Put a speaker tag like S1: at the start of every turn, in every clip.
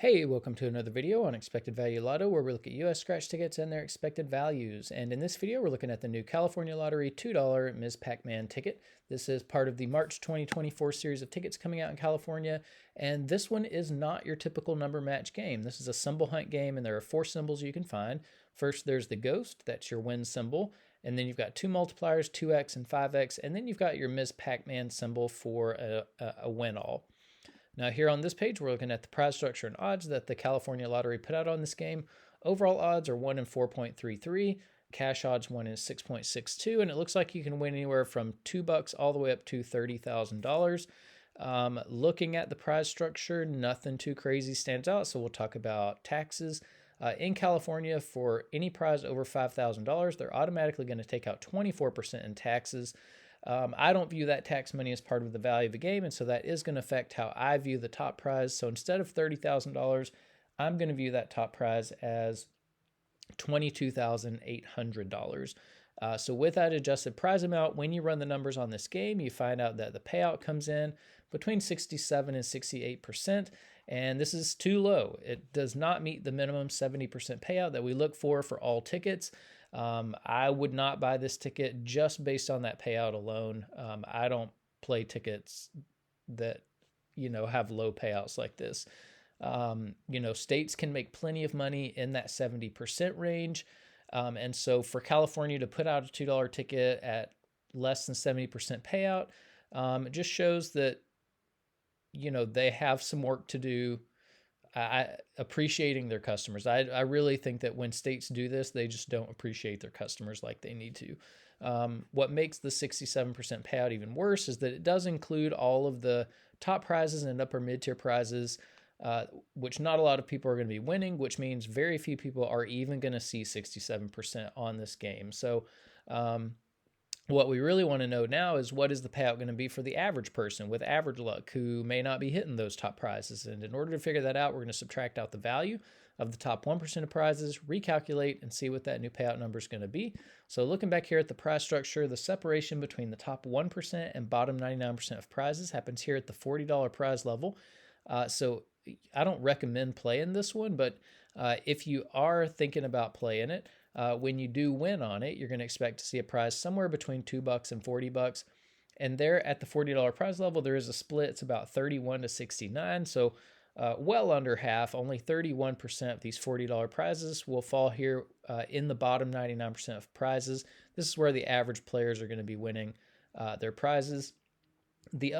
S1: Hey, welcome to another video on Expected Value Lotto, where we look at US scratch tickets and their expected values. And in this video, we're looking at the new California Lottery $2 Ms. Pac-Man ticket. This is part of the March 2024 series of tickets coming out in California. And this one is not your typical number match game. This is a symbol hunt game, and there are 4 symbols you can find. First, there's the ghost, that's your win symbol. And then you've got 2 multipliers, 2x and 5x. And then you've got your Ms. Pac-Man symbol for a win all. Now here on this page, we're looking at the prize structure and odds that the California Lottery put out on this game. Overall odds are 1 in 4.33, cash odds 1 in 6.62, and it looks like you can win anywhere from $2 all the way up to $30,000. Looking at the prize structure, nothing too crazy stands out, so we'll talk about taxes. In California, for any prize over $5,000, they're automatically going to take out 24% in taxes. I don't view that tax money as part of the value of the game, and so that is going to affect how I view the top prize. So instead of $30,000, I'm going to view that top prize as $22,800. So with that adjusted prize amount, when you run the numbers on this game, you find out that the payout comes in between 67 and 68%, and this is too low. It does not meet the minimum 70% payout that we look for all tickets. I would not buy this ticket just based on that payout alone. I don't play tickets that, have low payouts like this. States can make plenty of money in that 70% range. And so for California to put out a $2 ticket at less than 70% payout, it just shows that, they have some work to do. Appreciating their customers. I really think that when states do this, they just don't appreciate their customers like they need to. What makes the 67% payout even worse is that it does include all of the top prizes and upper mid-tier prizes, which not a lot of people are going to be winning, which means very few people are even going to see 67% on this game. So what we really want to know now is, what is the payout going to be for the average person with average luck who may not be hitting those top prizes? And in order to figure that out, we're going to subtract out the value of the top 1% of prizes, recalculate, and see what that new payout number is going to be. So looking back here at the prize structure, the separation between the top 1% and bottom 99% of prizes happens here at the $40 prize level. So I don't recommend playing this one, but if you are thinking about playing it, when you do win on it, you're going to expect to see a prize somewhere between $2 and $40. And there at the $40 prize level, there is a split. It's about 31 to 69. So well under half, only 31% of these $40 prizes will fall here in the bottom 99% of prizes. This is where the average players are going to be winning their prizes. The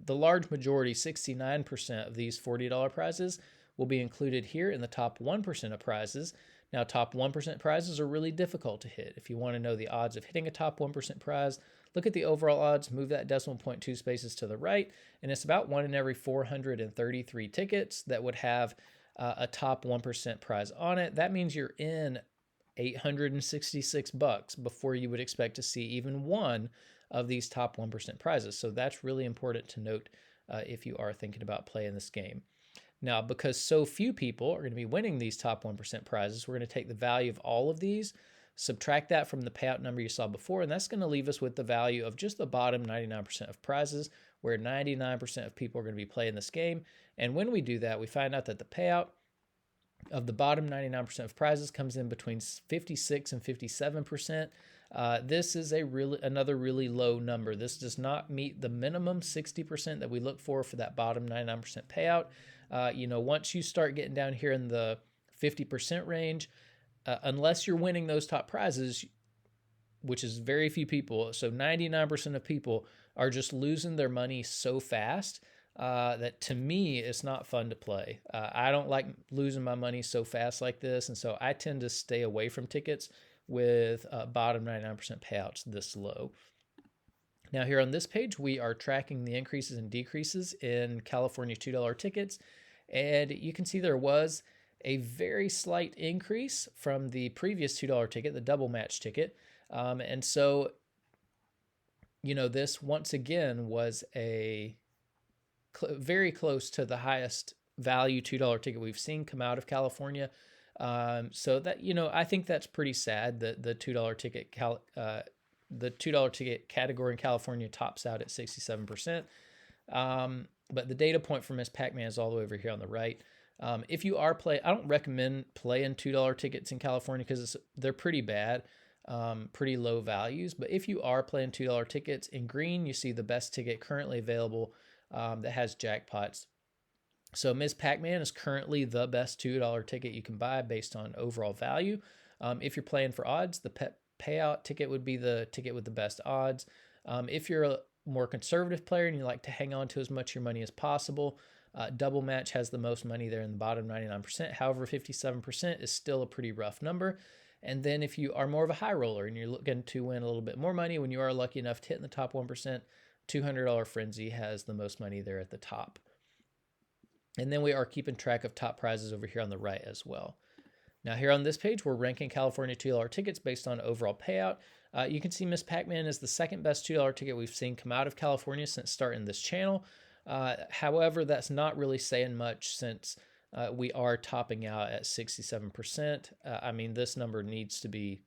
S1: large majority, 69% of these $40 prizes will be included here in the top 1% of prizes. Now, top 1% prizes are really difficult to hit. If you want to know the odds of hitting a top 1% prize, look at the overall odds, move that decimal point 2 spaces to the right, and it's about 1 in every 433 tickets that would have a top 1% prize on it. That means you're in $866 before you would expect to see even one of these top 1% prizes. So that's really important to note if you are thinking about playing this game. Now, because so few people are going to be winning these top 1% prizes, we're going to take the value of all of these, subtract that from the payout number you saw before, and that's going to leave us with the value of just the bottom 99% of prizes, where 99% of people are going to be playing this game. And when we do that, we find out that the payout of the bottom 99% of prizes comes in between 56 and 57%. This is another really low number. This does not meet the minimum 60% that we look for that bottom 99% payout. Once you start getting down here in the 50% range, unless you're winning those top prizes, which is very few people, so 99% of people are just losing their money so fast that to me, it's not fun to play. I don't like losing my money so fast like this, and so I tend to stay away from tickets with bottom 99% payouts this low. Now here on this page, we are tracking the increases and decreases in California $2 tickets, and you can see there was a very slight increase from the previous $2 ticket, the double match ticket. And so, this once again was very close to the highest value $2 ticket we've seen come out of California. So that, I think that's pretty sad that the $2 ticket the $2 ticket category in California tops out at 67%. But the data point for Miss Pac-Man is all the way over here on the right. If you are I don't recommend playing $2 tickets in California because they're pretty bad, pretty low values. But if you are playing $2 tickets in green, you see the best ticket currently available that has jackpots. So Ms. Pac-Man is currently the best $2 ticket you can buy based on overall value. If you're playing for odds, the payout ticket would be the ticket with the best odds. If you're a more conservative player and you like to hang on to as much of your money as possible, double match has the most money there in the bottom 99%. However, 57% is still a pretty rough number. And then if you are more of a high roller and you're looking to win a little bit more money, when you are lucky enough to hit in the top 1%, $200 Frenzy has the most money there at the top. And then we are keeping track of top prizes over here on the right as well. Now here on this page, we're ranking California $2 tickets based on overall payout. You can see Miss Pac-Man is the second best $2 ticket we've seen come out of California since starting this channel. However, that's not really saying much since we are topping out at 67%. I mean, this number needs to be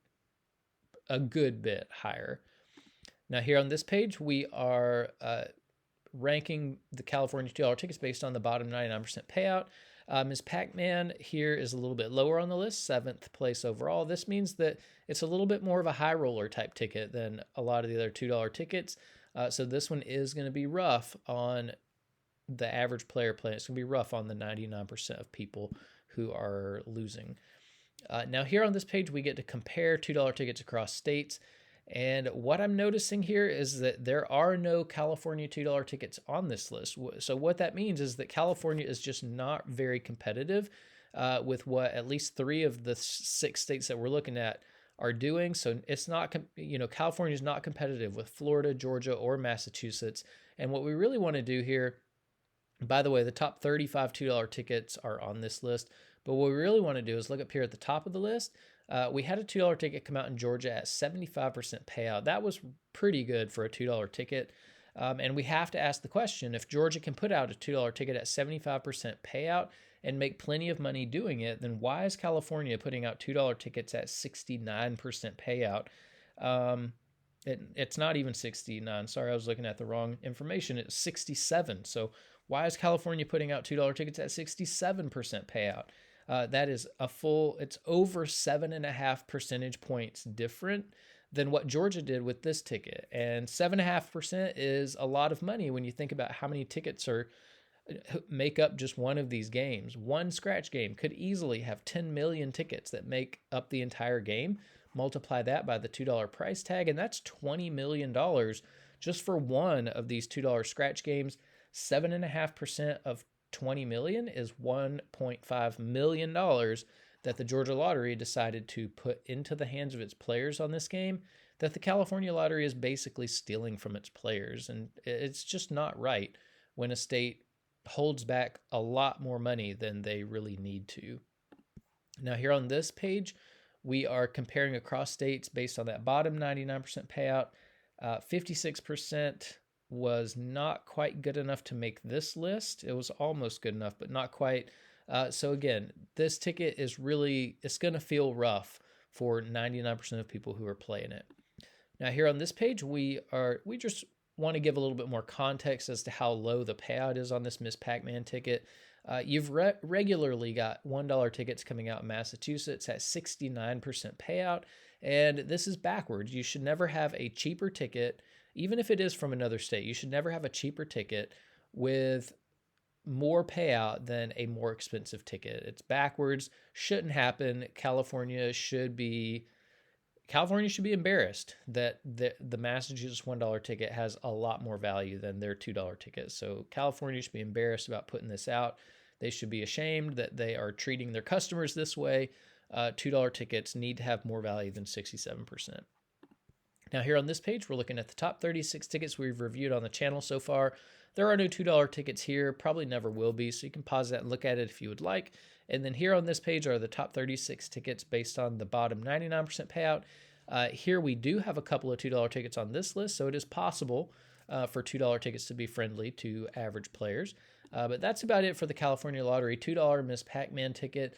S1: a good bit higher. Now here on this page, we are ranking the California $2 tickets based on the bottom 99% payout. Ms. Pac-Man here is a little bit lower on the list, 7th place overall. This means that it's a little bit more of a high roller type ticket than a lot of the other $2 tickets. So this one is going to be rough on the average player playing. It's going to be rough on the 99% of people who are losing. Now here on this page, we get to compare $2 tickets across states. And what I'm noticing here is that there are no California $2 tickets on this list. So what that means is that California is just not very competitive with what at least 3 of the 6 states that we're looking at are doing. So it's not, California is not competitive with Florida, Georgia, or Massachusetts. And what we really want to do here, by the way, the top 35 $2 tickets are on this list. But what we really want to do is look up here at the top of the list. We had a $2 ticket come out in Georgia at 75% payout. That was pretty good for a $2 ticket. And we have to ask the question, if Georgia can put out a $2 ticket at 75% payout and make plenty of money doing it, then why is California putting out $2 tickets at 69% payout? It's not even 69. Sorry, I was looking at the wrong information. It's 67. So why is California putting out $2 tickets at 67% payout? That is it's over 7.5 percentage points different than what Georgia did with this ticket. And 7.5% is a lot of money when you think about how many tickets make up just one of these games. One scratch game could easily have 10 million tickets that make up the entire game. Multiply that by the $2 price tag, and that's $20 million just for one of these $2 scratch games. 7.5% of 20 million is $1.5 million that the Georgia Lottery decided to put into the hands of its players on this game, that the California Lottery is basically stealing from its players. And it's just not right when a state holds back a lot more money than they really need to. Now here on this page, we are comparing across states based on that bottom 99% payout. 56% was not quite good enough to make this list. It was almost good enough, but not quite. So again, this ticket is it's going to feel rough for 99% of people who are playing it. Now here on this page, we just want to give a little bit more context as to how low the payout is on this Miss Pac-Man ticket. You've regularly got $1 tickets coming out in Massachusetts at 69% payout, and this is backwards. You should never have a cheaper ticket, even if it is from another state. You should never have a cheaper ticket with more payout than a more expensive ticket. It's backwards. Shouldn't happen. California should be embarrassed that the Massachusetts $1 ticket has a lot more value than their $2 ticket. So California should be embarrassed about putting this out. They should be ashamed that they are treating their customers this way. $2 tickets need to have more value than 67%. Now here on this page, we're looking at the top 36 tickets we've reviewed on the channel so far. There are no $2 tickets here, probably never will be, so you can pause that and look at it if you would like. And then here on this page are the top 36 tickets based on the bottom 99% payout. Here we do have a couple of $2 tickets on this list, so it is possible for $2 tickets to be friendly to average players. But that's about it for the California Lottery $2 Miss Pac-Man ticket.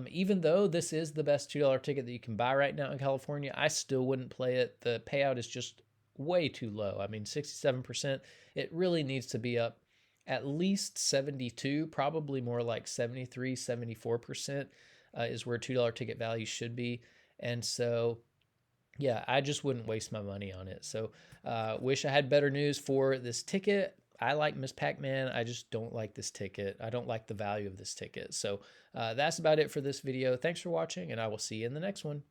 S1: Even though this is the best $2 ticket that you can buy right now in California, I still wouldn't play it. The payout is just way too low. I mean, 67%, it really needs to be up at least 72, probably more like 73, 74% is where $2 ticket value should be. And so, yeah, I just wouldn't waste my money on it. So, wish I had better news for this ticket. I like Miss Pac-Man. I just don't like this ticket. I don't like the value of this ticket. So, that's about it for this video. Thanks for watching, and I will see you in the next one.